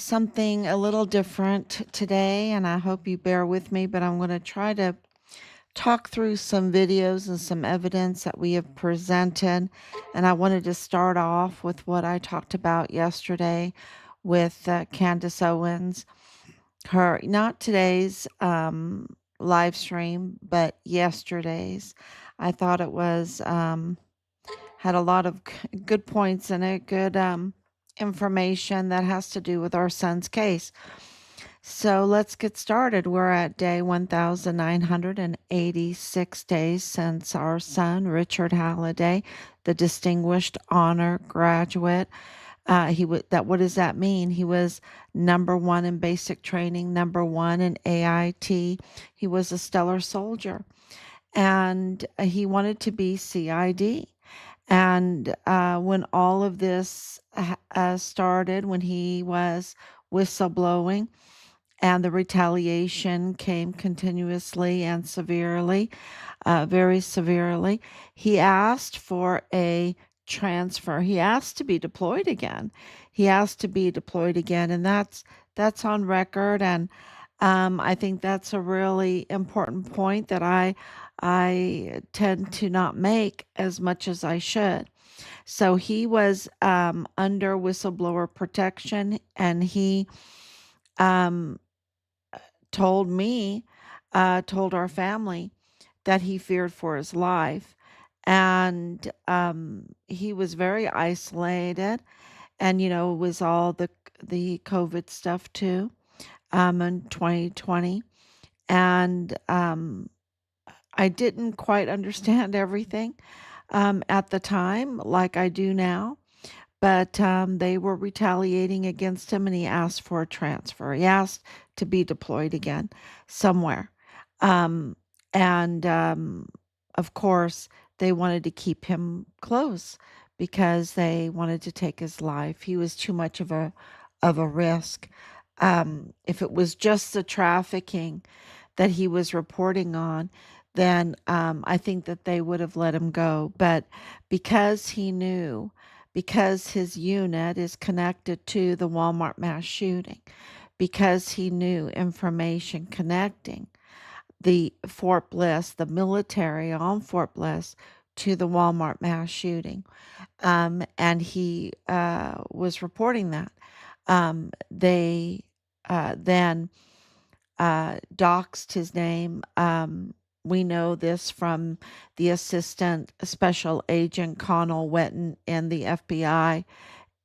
something a little different today, and I hope you bear with me, but I'm going to try to talk through some videos and some evidence that we have presented. And I wanted to start off with what I talked about yesterday with Candace Owens. Her, not today's live stream, but yesterday's. I thought it was had a lot of good points in it, good information that has to do with our son's case. So let's get started. We're at day 1986 days since our son, Richard Halliday, the distinguished honor graduate. What does that mean? He was number one in basic training, number one in AIT. He was a stellar soldier, and he wanted to be CID. And when all of this started, when he was whistleblowing, and the retaliation came continuously and severely, very severely, he asked for a transfer. He asked to be deployed again. He asked to be deployed again, and that's on record. And I think that's a really important point that I tend to not make as much as I should. So he was under whistleblower protection, and he um, told me, told our family that he feared for his life. And he was very isolated. And, it was all the COVID stuff too, in 2020. And I didn't quite understand everything at the time like I do now. But they were retaliating against him, and he asked for a transfer. He asked to be deployed again somewhere. Um, and of course, they wanted to keep him close because they wanted to take his life. He was too much of a risk. If it was just the trafficking that he was reporting on, then I think that they would have let him go. But because he knew, because his unit is connected to the Walmart mass shooting, because he knew information connecting the Fort Bliss, the military on Fort Bliss, to the Walmart mass shooting. And he was reporting that. They then doxed his name. We know this from the assistant special agent Connell Wetton in the FBI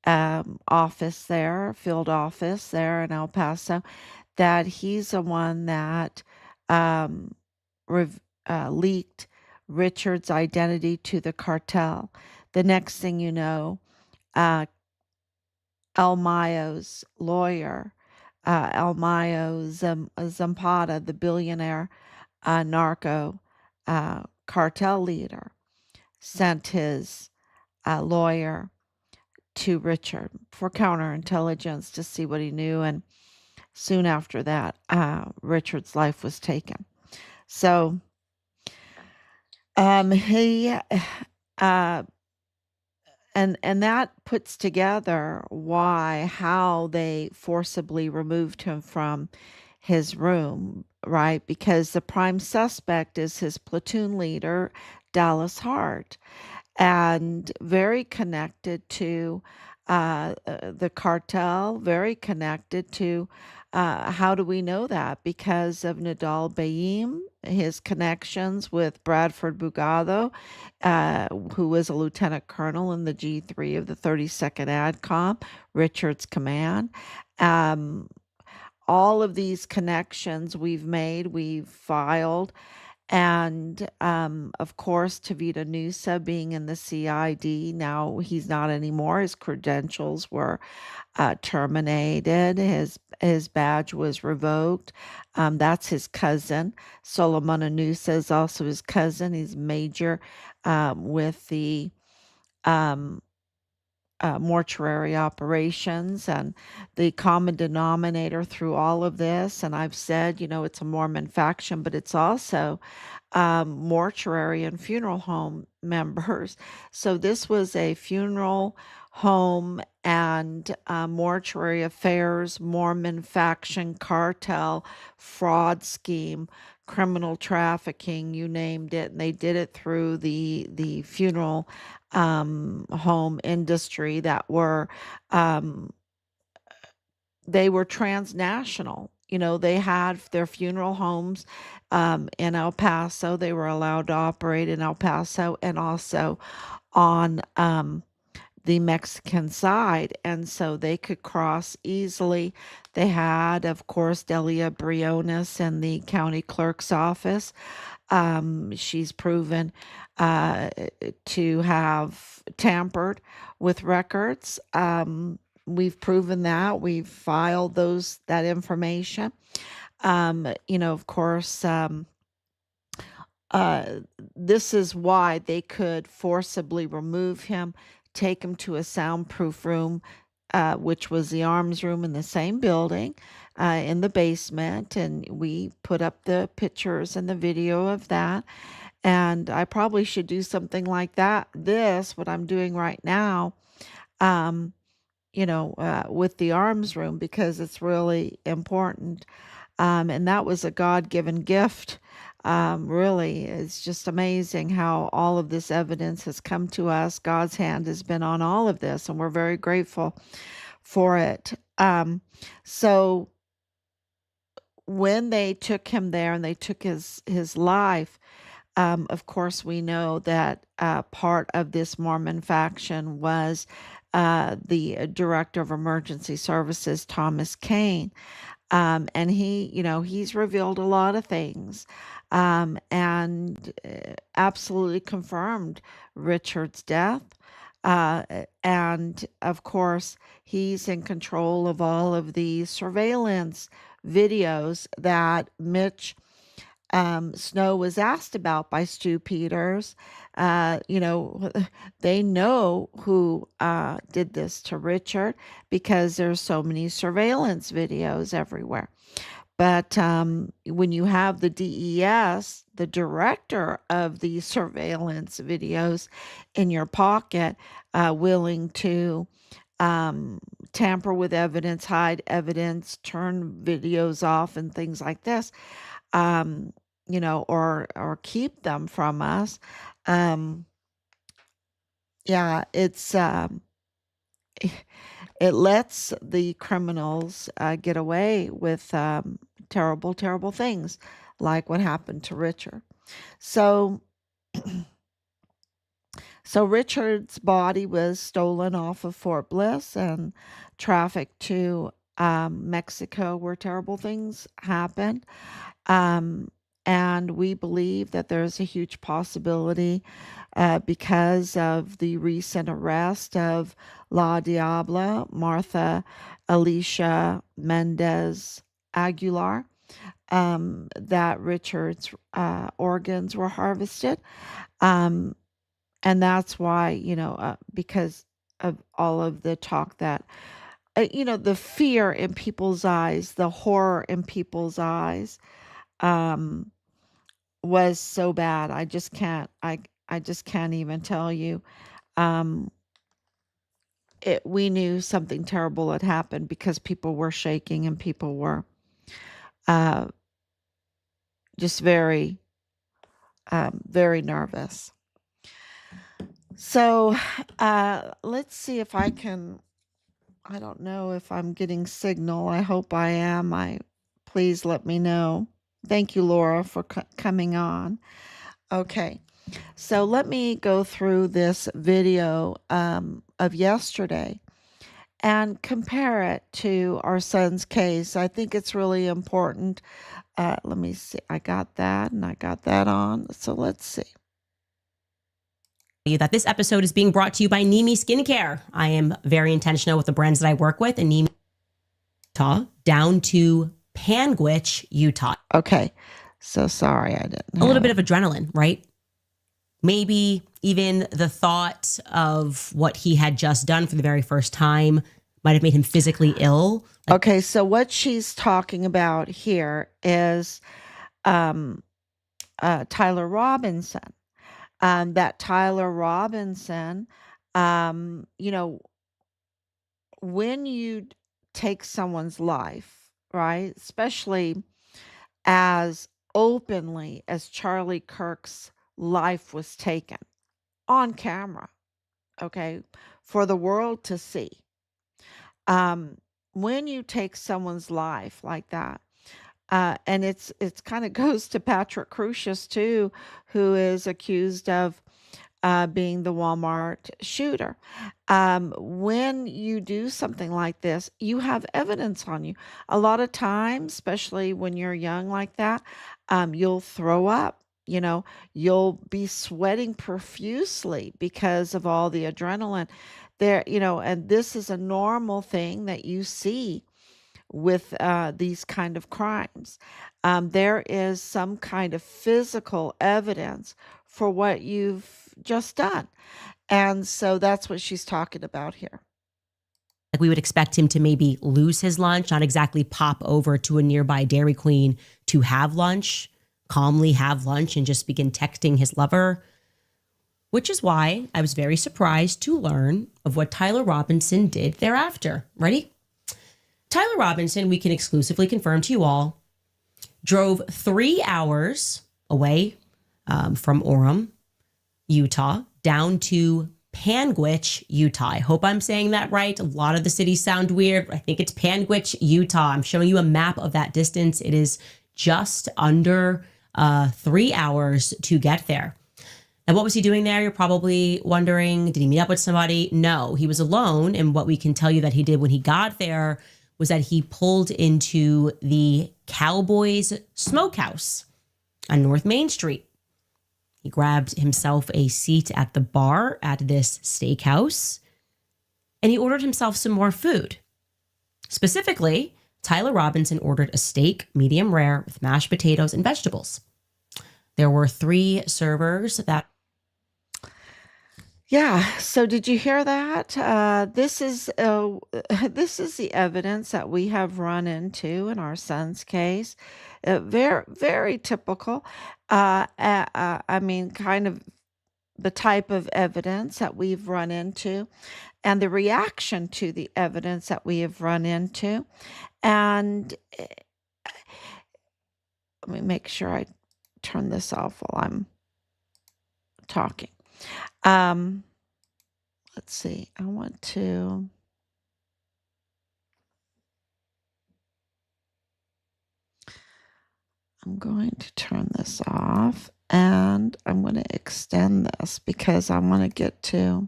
office there, field office there in El Paso, that he's the one that um, leaked Richard's identity to the cartel. The next thing you know, uh, El Mayo's lawyer, El Mayo Zampata, the billionaire narco cartel leader, sent his lawyer to Richard for counterintelligence to see what he knew. And soon after that, Richard's life was taken. So he uh, and that puts together how they forcibly removed him from his room, right? Because the prime suspect is his platoon leader, Dallas Hart, and very connected to the cartel, very connected to how do we know that? Because of Nadal Bayim, his connections with Bradford Bugado, who was a lieutenant colonel in the G3 of the 32nd ADCOM, Richard's command. Um, all of these connections we've filed. And of course, Tavita Nusa being in the CID, now he's not anymore. His credentials were terminated. His badge was revoked. That's his cousin. Solomon Nusa is also his cousin. He's major with the um, mortuary operations, and the common denominator through all of this. And I've said, it's a Mormon faction, but it's also mortuary and funeral home members. So this was a funeral home and mortuary affairs, Mormon faction, cartel, fraud scheme, criminal trafficking, you named it. And they did it through the funeral home industry that were they were transnational. They had their funeral homes in El Paso. They were allowed to operate in El Paso and also on the Mexican side. And so they could cross easily. They had, of course, Delia Briones in the county clerk's office. She's proven to have tampered with records. We've proven that. We've filed that information. Of course, this is why they could forcibly remove him, take him to a soundproof room, which was the arms room in the same building, in the basement. And we put up the pictures and the video of that. And I probably should do something like that. What I'm doing right now, with the arms room, because it's really important. And that was a God-given gift. Really, it's just amazing how all of this evidence has come to us. God's hand has been on all of this, and we're very grateful for it. So when they took him there and they took his life, of course, we know that part of this Mormon faction was the director of emergency services, Thomas Kane. And he's revealed a lot of things, and absolutely confirmed Richard's death. And of course, he's in control of all of the surveillance videos that Mitch Snow was asked about by Stu Peters. They know who did this to Richard because there's so many surveillance videos everywhere. But when you have the DES, the director of the surveillance videos, in your pocket, willing to tamper with evidence, hide evidence, turn videos off, and things like this, or keep them from us. Yeah, it lets the criminals get away with terrible, terrible things like what happened to Richard. So, so Richard's body was stolen off of Fort Bliss and trafficked to Mexico, where terrible things happened. And we believe that there's a huge possibility, because of the recent arrest of La Diabla, Martha Alicia Mendez Aguilar, that Richard's organs were harvested. And that's why, because of all of the talk that, the fear in people's eyes, the horror in people's eyes, was so bad. I just can't, I just can't even tell you. We knew something terrible had happened because people were shaking and people were just very, very nervous. So let's see if I can. I don't know if I'm getting signal. I hope I am. Please let me know. Thank you, Laura, for coming on. Okay, so let me go through this video of yesterday and compare it to our son's case. I think it's really important. Let me see. I got that and I got that on. So let's see. That this episode is being brought to you by Nimi Skincare. I am very intentional with the brands that I work with, and Nimi, Utah, down to Panguitch, Utah. Okay, so sorry I didn't. A little bit of adrenaline, right? Maybe even the thought of what he had just done for the very first time might have made him physically ill. Okay, so what she's talking about here is um, Tyler Robinson. That Tyler Robinson, you know, when you take someone's life, right, especially as openly as Charlie Kirk's life was taken on camera, okay, for the world to see. When you take someone's life like that, and it's kind of goes to Patrick Crucius too, who is accused of being the Walmart shooter. When you do something like this, you have evidence on you. A lot of times, especially when you're young like that, you'll throw up. You'll be sweating profusely because of all the adrenaline there, and this is a normal thing that you see with these kind of crimes. There is some kind of physical evidence for what you've just done. And so that's what she's talking about here. Like, we would expect him to maybe lose his lunch, not exactly pop over to a nearby Dairy Queen to have lunch, calmly have lunch, and just begin texting his lover. Which is why I was very surprised to learn of what Tyler Robinson did thereafter. Ready? Tyler Robinson, we can exclusively confirm to you all, drove 3 hours away from Orem, Utah, down to Panguitch, Utah. I hope I'm saying that right. A lot of the cities sound weird. I think it's Panguitch, Utah. I'm showing you a map of that distance. It is just under 3 hours to get there. And what was he doing there? You're probably wondering, did he meet up with somebody? No, he was alone. And what we can tell you that he did when he got there was that he pulled into the Cowboys Smokehouse on North Main Street. He grabbed himself a seat at the bar at this steakhouse, and he ordered himself some more food. Specifically, Tyler Robinson ordered a steak, medium rare, with mashed potatoes and vegetables. There were 3 servers that... Yeah. So did you hear that? This is this is the evidence that we have run into in our son's case. Very, very typical. I mean, kind of the type of evidence that we've run into, and the reaction to the evidence that we have run into. And let me make sure I turn this off while I'm talking. Let's see. I'm going to turn this off, and I'm going to extend this because I want to get to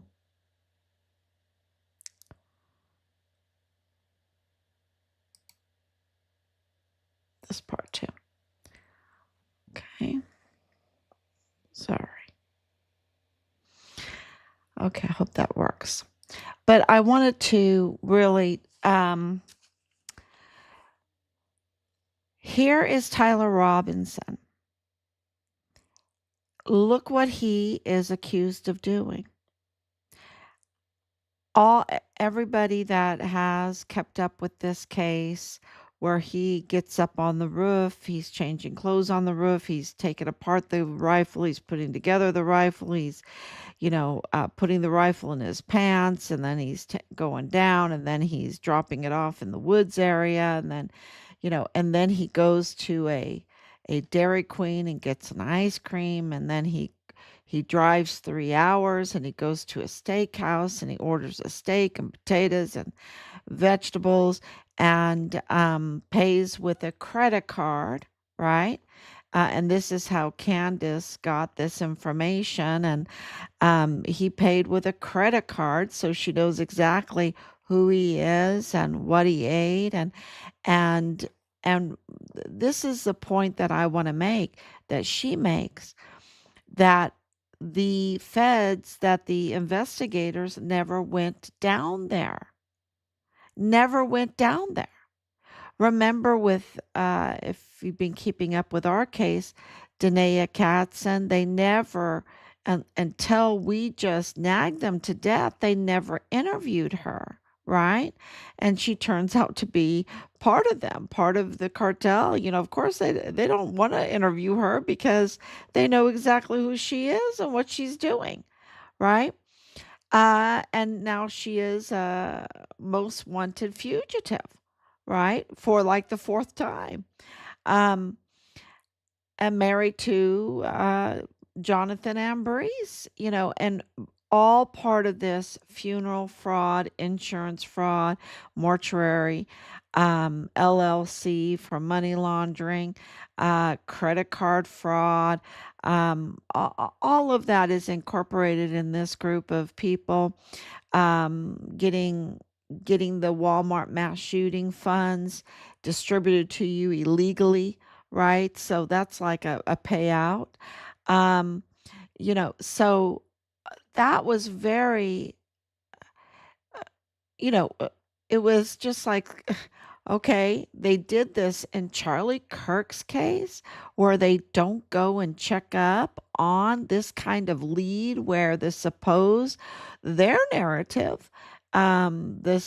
this part too. Okay. Sorry. Okay, I hope that works. But I wanted to really, here is Tyler Robinson. Look what he is accused of doing. Everybody that has kept up with this case, where he gets up on the roof, he's changing clothes on the roof, he's taking apart the rifle, he's putting together the rifle, he's putting the rifle in his pants, and then he's going down, and then he's dropping it off in the woods area, and then, and then he goes to a Dairy Queen and gets an ice cream, and then he drives 3 hours, and he goes to a steakhouse, and he orders a steak and potatoes and vegetables, and pays with a credit card, right? And this is how Candace got this information. And he paid with a credit card, so she knows exactly who he is and what he ate. And this is the point that I want to make, that she makes, that the feds, that the investigators never went down there. Never went down there. Remember with, if you've been keeping up with our case, Danae Katzen, they never And until we just nagged them to death, they never interviewed her, right? And she turns out to be part of them, part of the cartel. Of course they don't want to interview her because they know exactly who she is and what she's doing, right? And now she is a most wanted fugitive, right? For like the fourth time. Um, and married to Jonathan Ambrose, and all part of this funeral fraud, insurance fraud, mortuary, LLC for money laundering, credit card fraud. All of that is incorporated in this group of people, getting the Walmart mass shooting funds distributed to you illegally, right? So that's like a payout. Um, so that was very, you know, uh, it was just like, okay, they did this in Charlie Kirk's case where they don't go and check up on this kind of lead where their narrative, the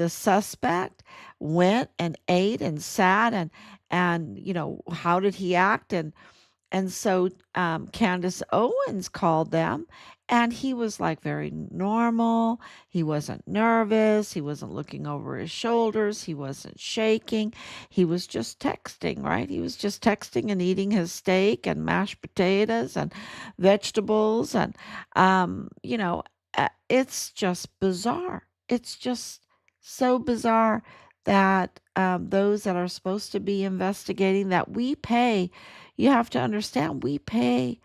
suspect went and ate and sat and how did he act, and so Candace Owens called them, and he was like very normal. He wasn't nervous. He wasn't looking over his shoulders. He wasn't shaking. He was just texting, right? He was just texting and eating his steak and mashed potatoes and vegetables. And, it's just bizarre. It's just so bizarre that those that are supposed to be investigating that we pay, you have to understand, we pay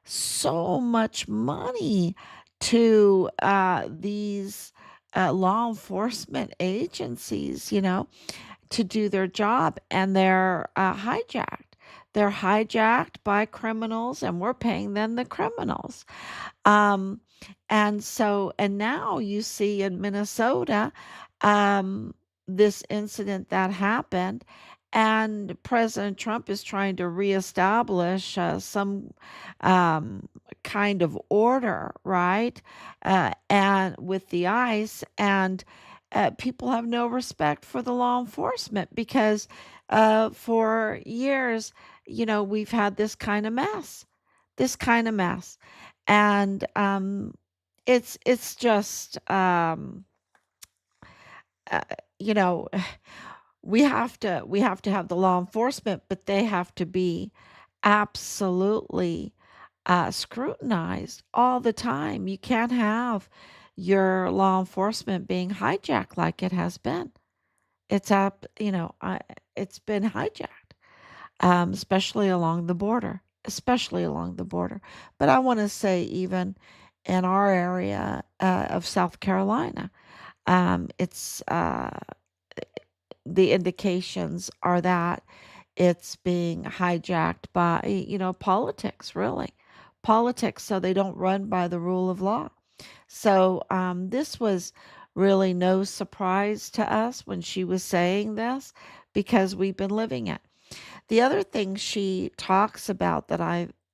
so much money to these law enforcement agencies, to do their job, and they're hijacked. They're hijacked by criminals, and we're paying them the criminals. Um, and now you see in Minnesota, this incident that happened, and President Trump is trying to reestablish some um, kind of order, right? And with the ICE, and people have no respect for the law enforcement because for years, we've had this kind of mess, and it's just uh, you know we have to have the law enforcement, but they have to be absolutely scrutinized all the time. You can't have your law enforcement being hijacked like it has been. It's been hijacked, especially along the border. But I want to say, even in our area of South Carolina, it's the indications are that it's being hijacked by politics, really, politics, so they don't run by the rule of law. So this was really no surprise to us when she was saying this, because we've been living it. The other thing she talks about that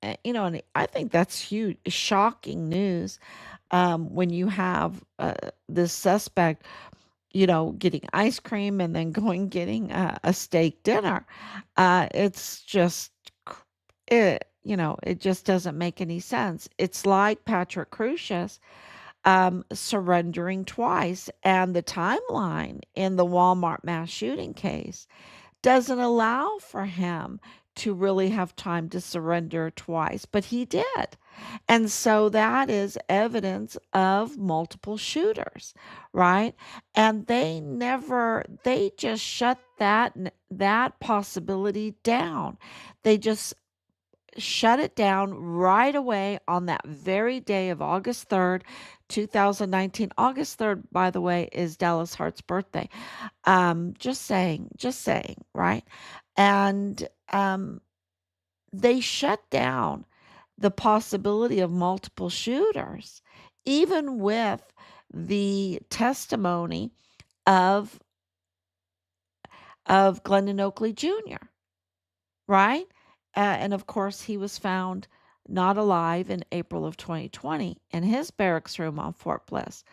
and I think that's huge, shocking news, when you have this suspect, getting ice cream and then going getting a steak dinner. It's just, it just doesn't make any sense. It's like Patrick Crucius surrendering twice, and the timeline in the Walmart mass shooting case doesn't allow for him to really have time to surrender twice, but he did. And so that is evidence of multiple shooters, right? And they just shut that possibility down. They just shut it down right away on that very day of August 3rd, 2019. August 3rd, by the way, is Dallas Hart's birthday. Just saying, right? And they shut down the possibility of multiple shooters, even with the testimony of Glendon Oakley Jr., right? And of course, he was found not alive in April of 2020 in his barracks room on Fort Bliss.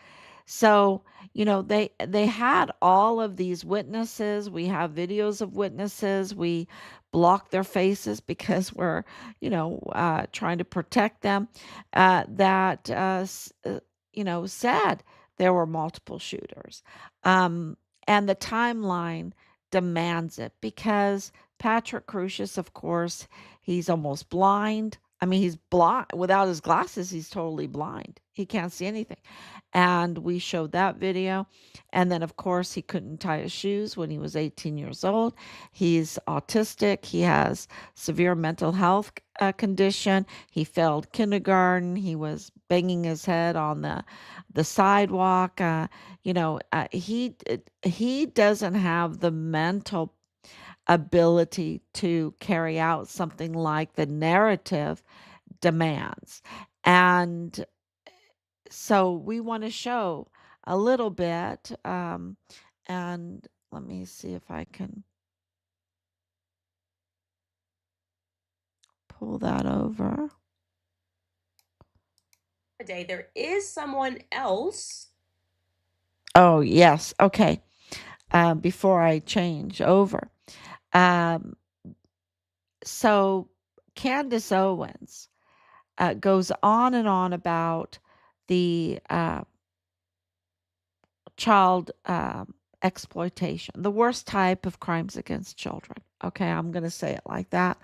So, they had all of these witnesses. We have videos of witnesses. We block their faces because we're, trying to protect them. That said there were multiple shooters, um, and the timeline demands it because Patrick Crucius, of course, he's almost blind. I mean, he's blind without his glasses. He's totally blind. He can't see anything. And we showed that video. And then, of course, he couldn't tie his shoes when he was 18 years old. He's autistic. He has severe mental health condition. He failed kindergarten. He was banging his head on the sidewalk. He doesn't have the mental ability to carry out something like the narrative demands. And so we want to show a little bit. And let me see if I can pull that over. There is someone else. Oh, yes. Okay. Before I change over. Um, so Candace Owens goes on and on about the child exploitation, the worst type of crimes against children. Okay, I'm going to say it like that.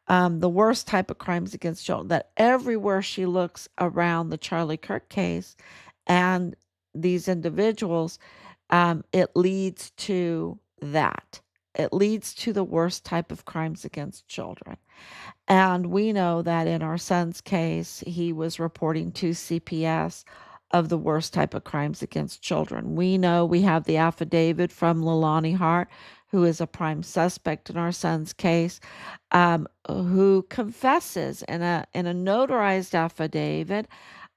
The worst type of crimes against children, that everywhere she looks around the Charlie Kirk case and these individuals, it leads to that. It leads to the worst type of crimes against children. And we know that in our son's case, he was reporting to CPS of the worst type of crimes against children. We know we have the affidavit from Leilani Hart, who is a prime suspect in our son's case, who confesses in a notarized affidavit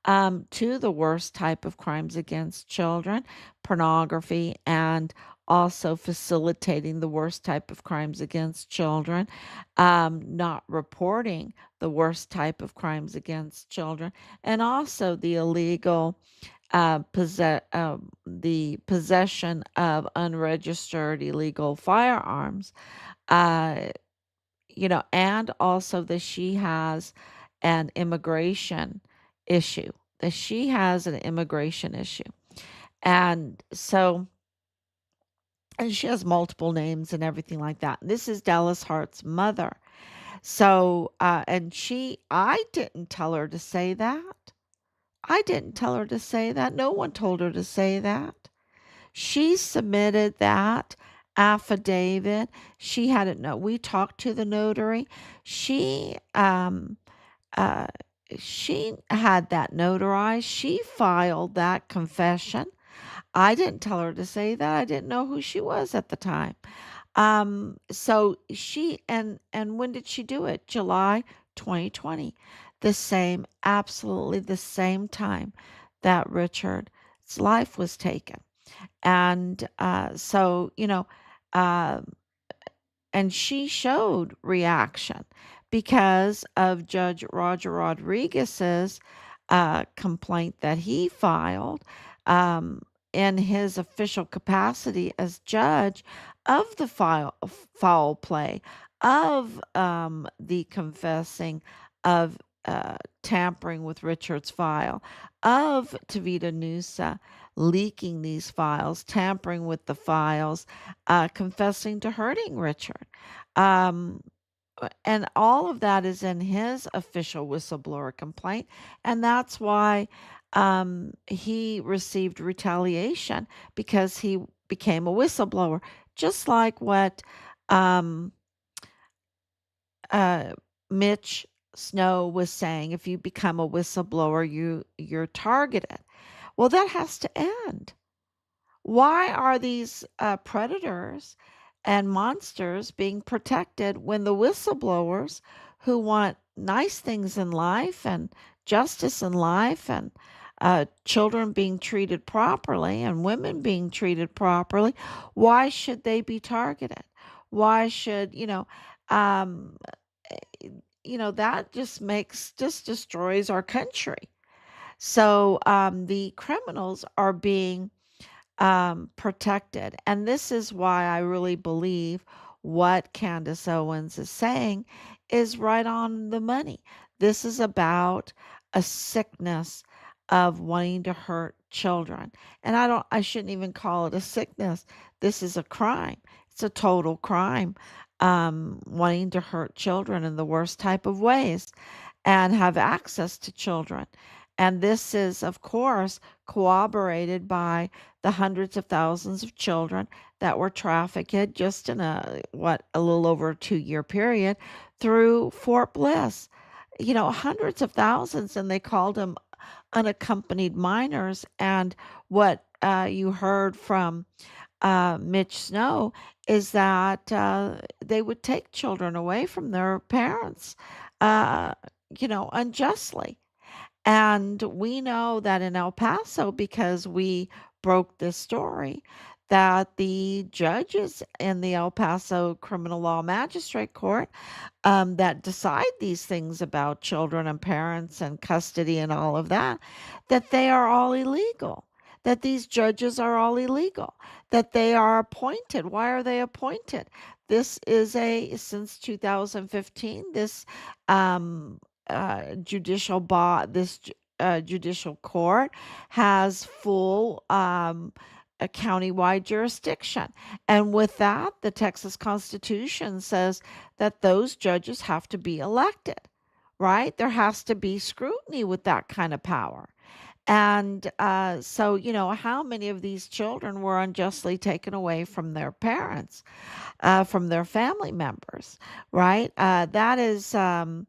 to the worst type of crimes against children, pornography, and also facilitating the worst type of crimes against children, not reporting the worst type of crimes against children, and also the illegal the possession of unregistered illegal firearms, uh, and also that she has an immigration issue, that she has an immigration issue. And so, and she has multiple names and everything like that. This is Dallas Hart's mother. So, I didn't tell her to say that. I didn't tell her to say that. No one told her to say that. She submitted that affidavit. She had it. No, we talked to the notary. Uh, she had that notarized. She filed that confession. I didn't tell her to say that. I didn't know who she was at the time. So she and when did she do it? July 2020. The same, absolutely the same time that Richard's life was taken. And uh, and she showed reaction because of Judge Roger Rodriguez's complaint that he filed um, in his official capacity as judge of the foul play of the confessing of tampering with Richard's file, of Tavita Nusa leaking these files, tampering with the files, confessing to hurting Richard. Um, and all of that is in his official whistleblower complaint. And that's why he received retaliation, because he became a whistleblower, just like what um, uh, Mitch Snow was saying. If you become a whistleblower, you're targeted. Well, that has to end. Why are these predators and monsters being protected when the whistleblowers who want nice things in life and justice in life and children being treated properly and women being treated properly, why should they be targeted? Why should, um, that just destroys our country. So the criminals are being protected. And this is why I really believe what Candace Owens is saying is right on the money. This is about a sickness of wanting to hurt children. And I shouldn't even call it a sickness. This is a crime. It's a total crime. Wanting to hurt children in the worst type of ways and have access to children. And this is, of course, corroborated by the hundreds of thousands of children that were trafficked just in a little over a 2-year period through Fort Bliss. Hundreds of thousands, and they called them unaccompanied minors. And what you heard from Mitch Snow is that they would take children away from their parents, uh, unjustly. And we know that in El Paso, because we broke this story, that the judges in the El Paso Criminal Law Magistrate Court that decide these things about children and parents and custody and all of that, that they are all illegal. That these judges are all illegal, that they are appointed. Why are they appointed? This is since 2015, this um, judicial court has full a countywide jurisdiction. And with that, the Texas Constitution says that those judges have to be elected, right? There has to be scrutiny with that kind of power. And so, how many of these children were unjustly taken away from their parents, from their family members, right? That is, and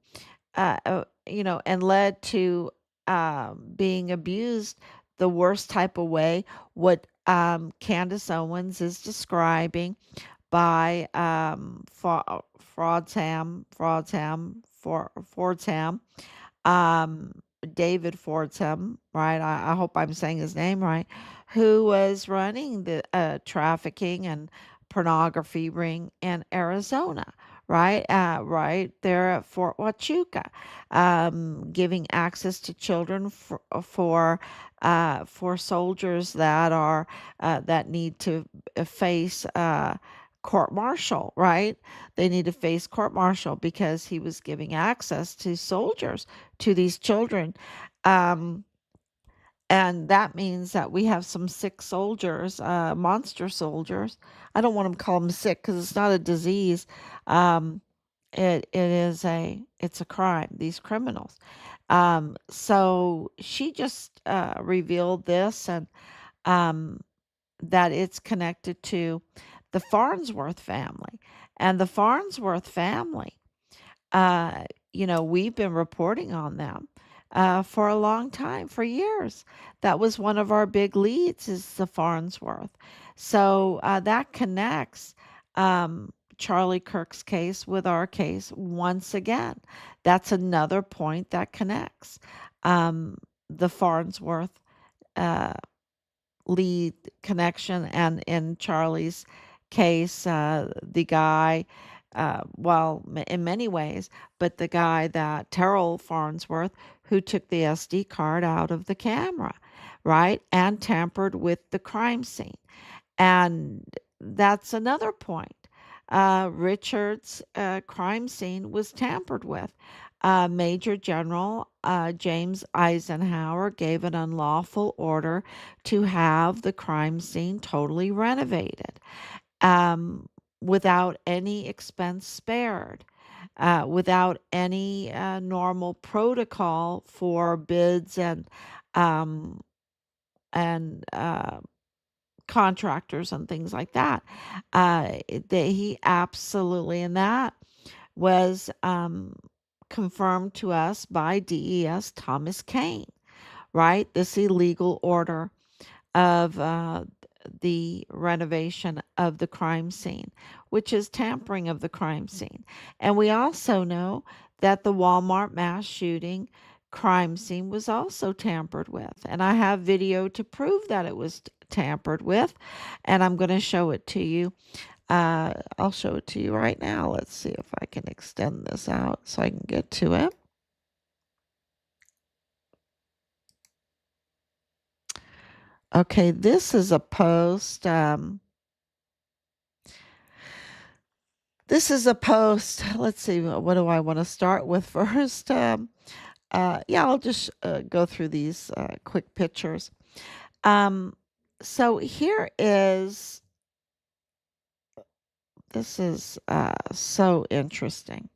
led to being abused the worst type of way. What Candace Owens is describing by Fordsham, um, David Fordsham, right? I hope I'm saying his name right, who was running the trafficking and pornography ring in Arizona, right? Right there at Fort Huachuca, giving access to children for soldiers that need to face court martial, right? They need to face court martial because he was giving access to soldiers to these children. Um, and that means that we have some sick soldiers, monster soldiers. I don't want to call them sick because it's not a disease. Um, it's a crime. These criminals. So she just revealed this, and um, that it's connected to the Farnsworth family. And the Farnsworth family, uh, we've been reporting on them for a long time, for years. That was one of our big leads, is the Farnsworth. So that connects Charlie Kirk's case with our case once again. That's another point that connects the Farnsworth uh, lead connection. And in Charlie's case, the guy, well, in many ways, but the guy that Terrell Farnsworth, who took the SD card out of the camera, right, and tampered with the crime scene. And that's another point. Richard's crime scene was tampered with. Major General James Eisenhower gave an unlawful order to have the crime scene totally renovated, without any expense spared, without any normal protocol for bids um, and contractors and things like that. He absolutely, and that was confirmed to us by DES Thomas Kane, right? This illegal order of the renovation of the crime scene, which is tampering of the crime scene. And we also know that the Walmart mass shooting crime scene was also tampered with. And I have video to prove that it was tampered with, and I'm going to show it to you. I'll show it to you right now. Let's see if I can extend this out so I can get to it. Okay, this is a post. This is a post. Let's see, what do I want to start with first? Yeah, I'll just go through these quick pictures. Um, so here is, this is so interesting.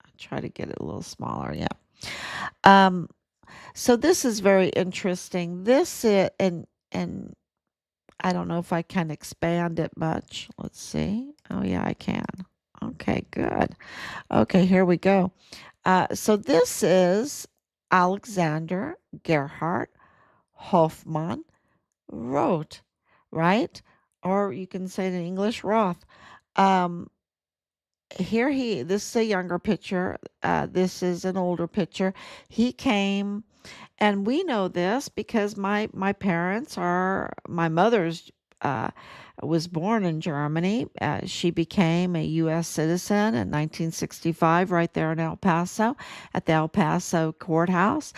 I'll try to get it a little smaller. Yeah. Um, so this is very interesting. This is, and I don't know if I can expand it much. Let's see. Oh yeah, I can. Okay, good. Okay, here we go. So this is Alexander Gerhard Hoffman wrote, right? Or you can say it in English, Roth. Um, this is a younger picture. This is an older picture. He came, and we know this because my parents are, my mother's uh, was born in Germany. She became a U.S. citizen in 1965, right there in El Paso, at the El Paso courthouse,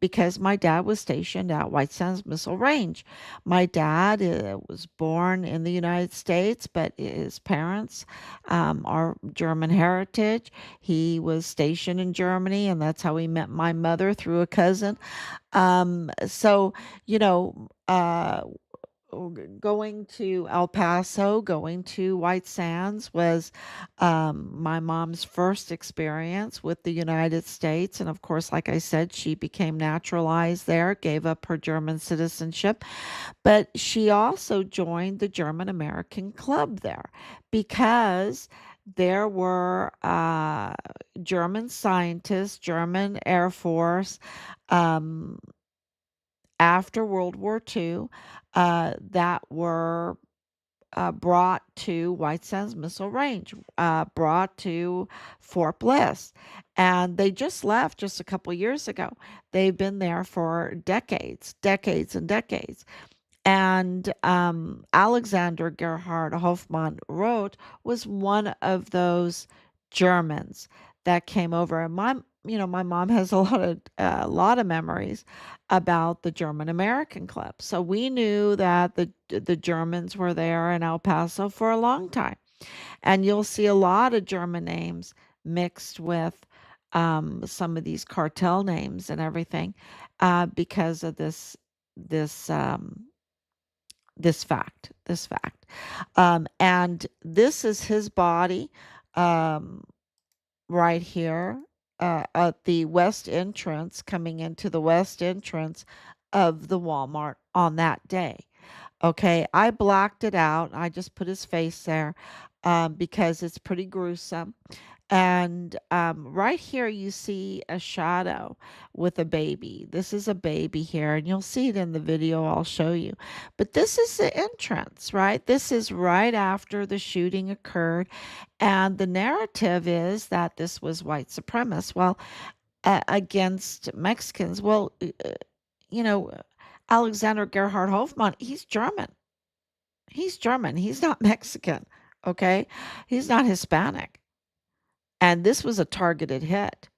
because my dad was stationed at White Sands Missile Range. My dad was born in the United States, but his parents are German heritage. He was stationed in Germany, and that's how he met my mother through a cousin. So, you know, going to El Paso, going to White Sands was my mom's first experience with the United States. And of course, like I said, she became naturalized there, gave up her German citizenship. But she also joined the German American Club there because there were German scientists, German Air Force, um, after World War II that were brought to White Sands Missile Range, brought to Fort Bliss. And they just left just a couple years ago. They've been there for decades, decades, and decades. And Alexander Gerhard Hofmann wrote was one of those Germans that came over. And my mom has a lot of memories about the German American Club. So we knew that the Germans were there in El Paso for a long time. And you'll see a lot of German names mixed with some of these cartel names and everything because of this this fact. And this is his body um, right here at the west entrance, coming into the west entrance of the Walmart on that day. Okay, I blacked it out. I just put his face there because it's pretty gruesome. And right here, you see a shadow with a baby. This is a baby here, and you'll see it in the video I'll show you. But this is the entrance, right? This is right after the shooting occurred. And the narrative is that this was white supremacists. Well, against Mexicans. Well, you know, Alexander Gerhard Hofmann, he's German. He's German. He's not Mexican. Okay. He's not Hispanic. And this was a targeted hit.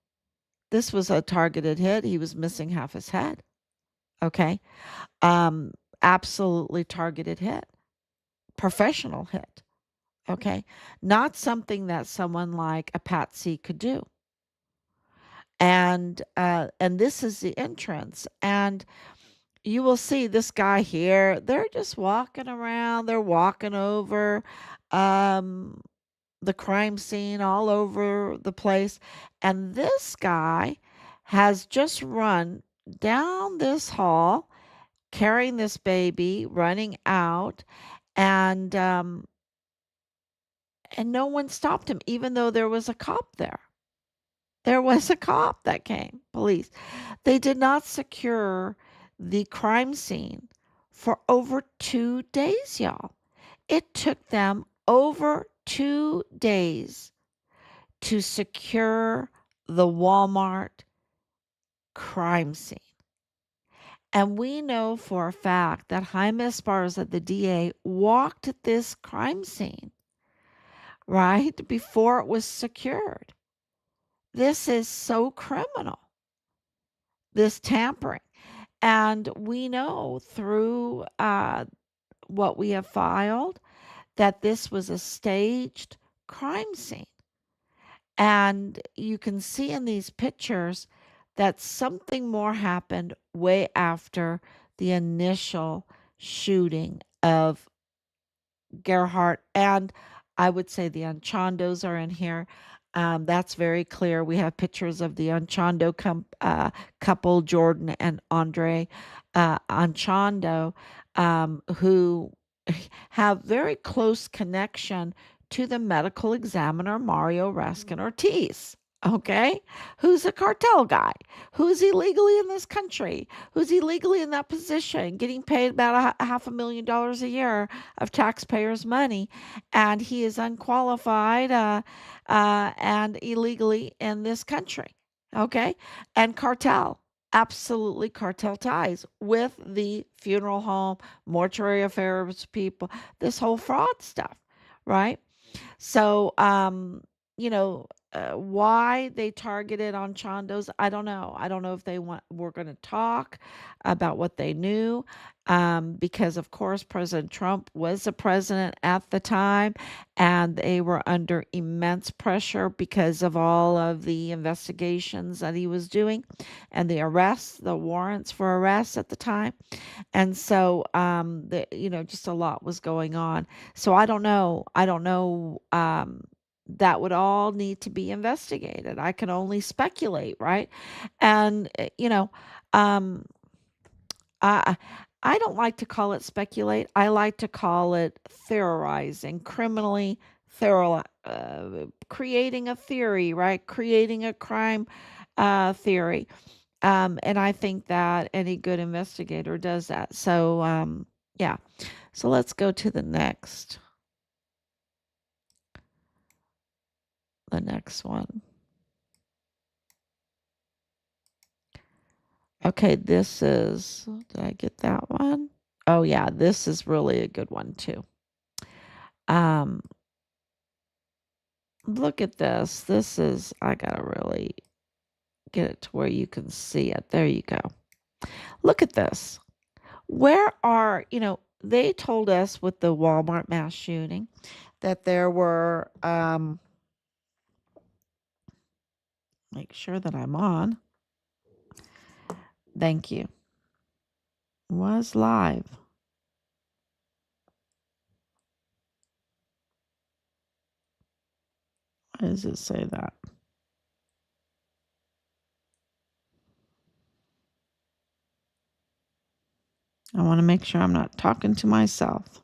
This was a targeted hit. He was missing half his head. Okay. Um, Absolutely targeted hit. Professional hit. Okay. Not something that someone like a Patsy could do. And this is the entrance. And you will see this guy here. They're just walking around. They're walking over um, the crime scene all over the place. And this guy has just run down this hall carrying this baby, running out, and no one stopped him, even though there was a cop there. There was a cop that came, police. They did not secure the crime scene for over 2 days, y'all. It took them over 2 days to secure the Walmart crime scene. And we know for a fact that Jaime Esparza, the DA, walked this crime scene, right, before it was secured. This is so criminal, this tampering. And we know through what we have filed that this was a staged crime scene. And you can see in these pictures that something more happened way after the initial shooting of Gerhardt. And I would say the Anchondos are in here. That's very clear. We have pictures of the Anchondo couple, Jordan and Andre Anchondo, who have very close connection to the medical examiner Mario Raskin Ortiz. Okay, who's a cartel guy, who's illegally in this country, who's illegally in that position, getting paid about $500,000 a year of taxpayers' money, and he is unqualified and illegally in this country. Okay, and cartel, absolutely cartel ties with the funeral home, mortuary affairs people, this whole fraud stuff, right? So, why they targeted on Chandos, I don't know. I don't know if were going to talk about what they knew, because of course President Trump was the president at the time, and they were under immense pressure because of all of the investigations that he was doing, and the arrests, the warrants for arrests at the time. And so, just a lot was going on. So I don't know. I don't know. That would all need to be investigated. I can only speculate, right? And, um, I, I don't like to call it speculate. I like to call it theorizing, criminally creating a theory, right? Creating a crime theory. And I think that any good investigator does that. So, yeah. So let's go to the next one. Okay, did I get that one? Oh yeah, this is really a good one too. Um, Look at this. I gotta really get it to where you can see it. There you go. Look at this. They told us with the Walmart mass shooting that there were, make sure that I'm on. Thank you. Was live. Why does it say that? I want to make sure I'm not talking to myself.